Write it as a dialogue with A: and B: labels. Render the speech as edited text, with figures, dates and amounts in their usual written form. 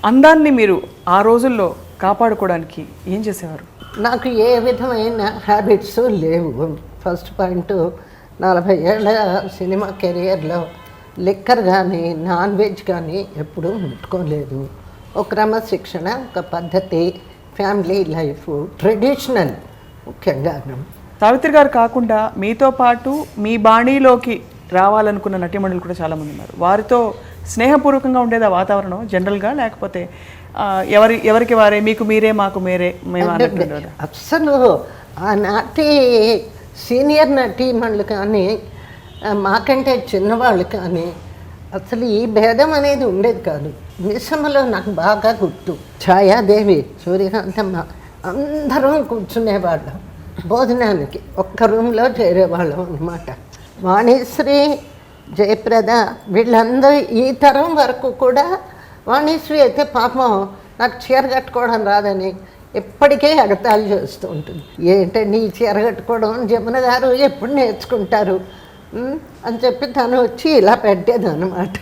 A: అందాన్ని మీరు ఆ రోజుల్లో కాపాడుకోవడానికి ఏం చేసేవారు?
B: నాకు ఏ విధమైన హ్యాబిట్స్ లేవు. ఫస్ట్ పాయింట్, 40 ఏళ్ళ సినిమా కెరియర్లో లిక్కర్ కానీ నాన్ వెజ్ కానీ ఎప్పుడూ ముట్టుకోలేదు. ఒక క్రమశిక్షణ, ఒక పద్ధతి, ఫ్యామిలీ లైఫ్, ట్రెడిషనల్ ముఖ్యంగా.
A: సావిత్రి గారు కాకుండా మీతో పాటు మీ బాణీలోకి రావాలనుకున్న నటీమణులు కూడా చాలామంది ఉన్నారు. వారితో స్నేహపూర్వకంగా ఉండేది ఆ వాతావరణం జనరల్గా, లేకపోతే ఎవరికి వారే, మీకు మీరే మాకు మీరే మేము అన్నట్టు?
B: అస్సలు ఆనాటి సీనియర్ నటీమణులు కానీ మాకంటే చిన్నవాళ్ళు కానీ అసలు ఈ భేదం అనేది ఉండేది కాదు. మిశ్రమలో నాకు బాగా గుర్తు, ఛాయాదేవి, సూర్యకాంతమ్మ అందరం కూర్చునేవాళ్ళం భోజనానికి. ఒక్క రూమ్లో చేరేవాళ్ళం అన్నమాట. వాణిశ్రీ, జయప్రద వీళ్ళందరూ ఈ తరం వరకు కూడా. వాణిశ్రీ అయితే పాపం నాకు చీర కట్టుకోవడం రాదని ఎప్పటికే ఎగతాళి చేస్తూ ఉంటుంది. ఏంటండి ఈ చీర కట్టుకోవడం, జమున గారు ఎప్పుడు నేర్చుకుంటారు అని చెప్పి తను వచ్చి ఇలా పెట్టేది అన్నమాట.